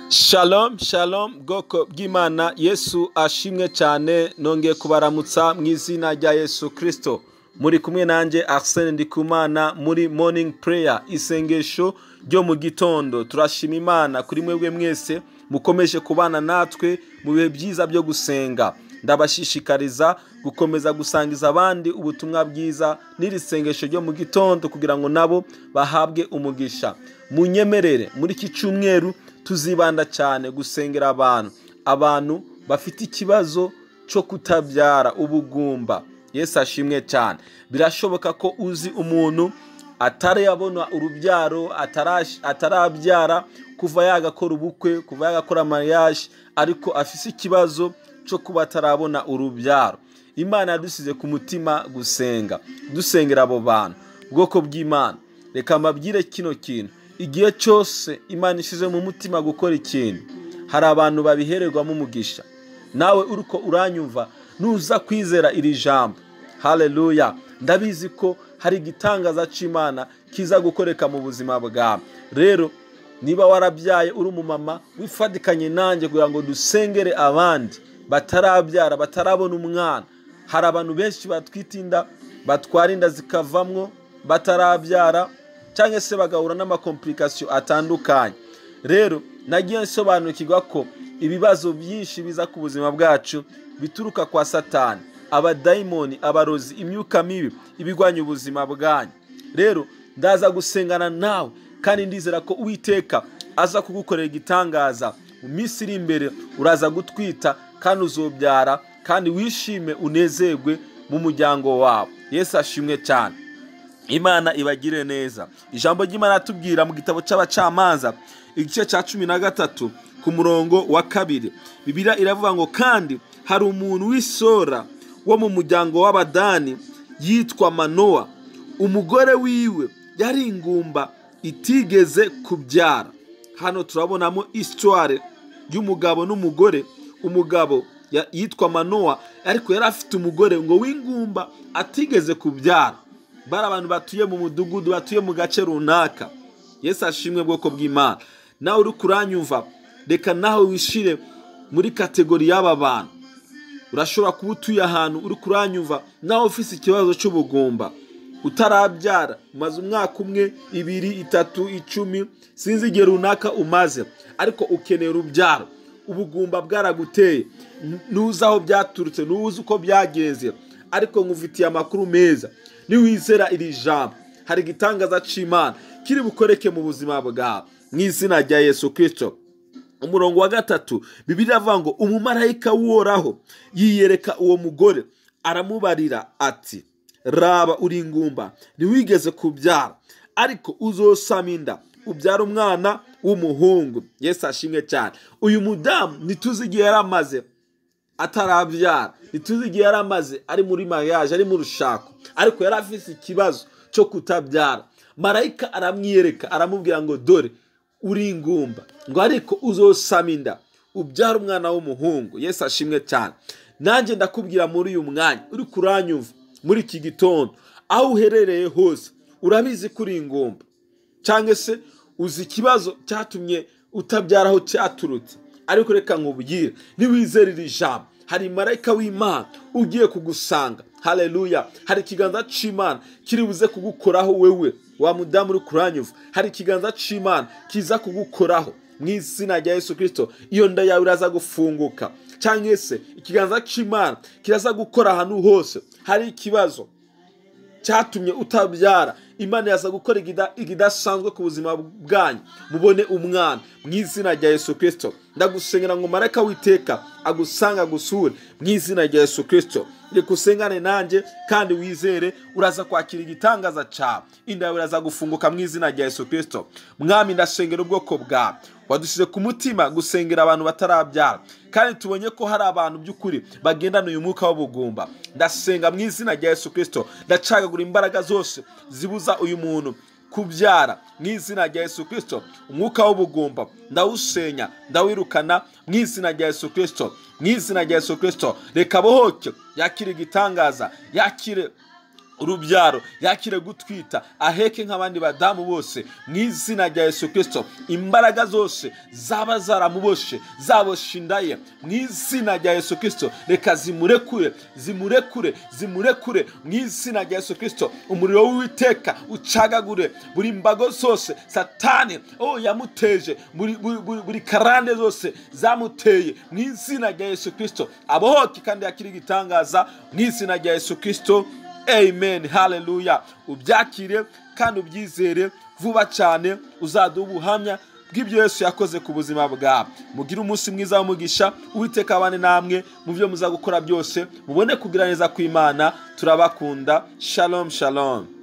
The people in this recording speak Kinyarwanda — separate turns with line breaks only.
Shalom, shalom, bwoko bw'Imana. Yesu ashimwe cyane. Nongeye kubaramutsa mu izina rya Yesu Kristo. Muri kumwe nanjye Arsene Ndikumana muri morning prayer, isengesho ryo mu gitondo. Turashima Imana kuri mwebwe mwese mukomeje kubana natwe mu bihe byiza byo gusenga. Ndabashishikariza gukomeza gusangiza abandi ubutumwa bwiza n'iri sengesho ryo mu gitondo kugira ngo nabo bahabwe umugisha. Munyemerere muri iki cyumweru tuzibanda cyane gusengera abantu bafite ikibazo cyo kutabyara, ubugumba. Yesu ashimwe cyane. Birashoboka ko uzi umuntu atarabona urubyaro, atarabyara kuva yagakora ubukwe, kuva yagakora mariage, ariko afise ikibazo cyo kuba atarabona urubyaro. Imana yadusize ku mutima gusenga, dusengera abo bantu. Bwoko bw'Imana, reka mbabwire kino kintu. Igihe cyose Imana ishize mu mutima gukora ikintu, hari abantu babihererwamo umugisha. Nawe uriko uranyumva, nuza kwizera iri jambo, haleluya, ndabizi ko hari igitangaza c'Imana kiza gukoreka mu buzima bwawe. Rero niba warabyaye uri umumama, wifatikanye nanjye kugira ngo dusengere abandi batarabyara, batarabona umwana. Hari abantu benshi batwitinda, batwara inda zikavamwo batarabyara, cyangwa se bagahura n'amakomplikasiyo atandukanye. Rero nagiye nsobanukirwa ko ibibazo byinshi biza ku buzima bwacu bituruka kwa Satani, abadayimoni, abarozi, imyuka mibi ibigwanya ubuzima bwanyu. Rero ndaza gusengana nawe kandi ndizera ko Uwiteka aza kugukorera igitangaza. Mu minsi iri imbere uraza gutwita kandi uzobyara, kandi wishime unezerwe mu muryango wawe. Yesu ashimwe cyane. Imana ibagire neza. Ijambo ry'Imana atubwira mu gitabo cy'Abacamanza igice cya 13 ku murongo wa 2. Bibiliya iravuga ngo, kandi hari umuntu w'isora wo mu muryango w'Abadani yitwa Manoa. Umugore wiwe yari ingumba itigeze kubyara. Hano turabonamo histoire y'umugabo n'umugore. Umugabo yitwa Manoa, ariko yari afite umugore ngo w'ingumba atigeze kubyara. Bari abantu batuye mu mudugudu, batuye mu gace runaka. Yesu ashimwe bwoko bw'Imana. Nawe uri kuranyumva, reka nawe wishire muri kategori y'aba bantu. Urashobora kuba utuye ahantu uri kuranyumva, nawe ufise ikibazo cy'ubugumba, utarabyara, umaze umwaka umwe, 2, 3, 10, sinzi igihe runaka umaze, ariko ukeneye urubyaro. Ubugumba bwaraguteye, nuzi aho byaturutse, nuzi uko byageze, ariko nkufitiye amakuru meza. Niwizera iri jambo, hari igitangaza c'Imana kiri bukoreke mu buzima bwawe mu izina rya Yesu Kristo. Umurongo wa 3, Bibiliya avuga ngo, umumarayika w'Uhoraho yiyereka uwo mugore, aramubarira ati, raba uri ingumba, ntiwigeze kubyara, ariko uzosama inda ubyara umwana w'umuhungu. Yesu ashimwe cyane. Uyu mudamu ntituzi igihe yaramaze atarabyara, ntituzi igihe yaramaze ari muri mariage, ari mu rushako, ariko yari afise ikibazo cyo kutabyara. Marayika aramwiyereka, aramubwira ngo, dore uri ingumba, ngo ariko uzosama inda ubyara umwana w'umuhungu. Yesu ashimwe cyane. Nanjye ndakubwira muri uyu mwanya uri kuranyumva muri iki gitondo, aho uherereye hose, urabizi kuri ingumba, cyangwa se uzi ikibazo cyatumye utabyara aho cyaturutse, ariko reka nkubwire, niwizera iri jambo, hari marayika w'Imana ugiye kugusanga. Haleluya. Hari ikiganza c'Imana kiri buze kugukoraho wewe wa mudamu uri kuranyumva. Hari ikiganza c'Imana kiza kugukoraho mu izina rya Yesu Kristo. Iyo nda yawe iraza gufunguka, cyangwa se ikiganza c'Imana kiraza gukora ahantu hose hari ikibazo cyatumye utabyara. Imana yaza gukora igidasanzwe ku buzima bwanyu, mubone umwana mu izina rya Yesu Kristo. Ndagusengera ngo marayika w'Iteka agusanga, gusure mu izina rya Yesu Kristo. Reka usengane nanjye kandi wizere, uraza kwakira igitangaza cyawe. Inda yawe iraza gufunguka mu izina rya Yesu Kristo. Mwami, ndasengera ubwoko bwawe wadusize ku mutima gusengera abantu batarabyara, kandi tubonye ko hari abantu by'ukuri bagendana uyu mwuka w'ubugumba. Ndasenga mu izina rya Yesu Kristo, ndacagagura imbaraga zose zibuza uyu muntu kubyara mu izina rya Yesu Kristo. Umwuka w'ubugumba ndawusenya, ndawirukana mu izina rya Yesu Kristo, mu izina rya Yesu Kristo. Reka bohoke, yakire igitangaza, yakire urubyaro, yakire gutwita, aheke nk'abandi badamu bose mu izina rya Yesu Kristo. Imbaraga zose zaba zaramuboshe, zaboshe indaye mu izina rya Yesu Kristo, reka zimurekure, zimurekure, zimurekure mu izina rya Yesu Kristo. Umuriro w'Uwiteka ucagagure buri mbago zose Satani yamuteje, buri karande zose zamuteye mu izina rya Yesu Kristo. Abohoke kandi yakire igitangaza mu izina rya Yesu Kristo. Amen, haleluya. Ubyakire kandi ubyizere, vuba cyane uzaduha ubuhamya bw'ibyo Yesu yakoze ku buzima bwawe. Mugire umunsi mwiza w'umugisha, Uwiteka abane namwe mu byo muza gukora byose, mubone kugira neza kw'Imana. Turabakunda. Shalom, shalom.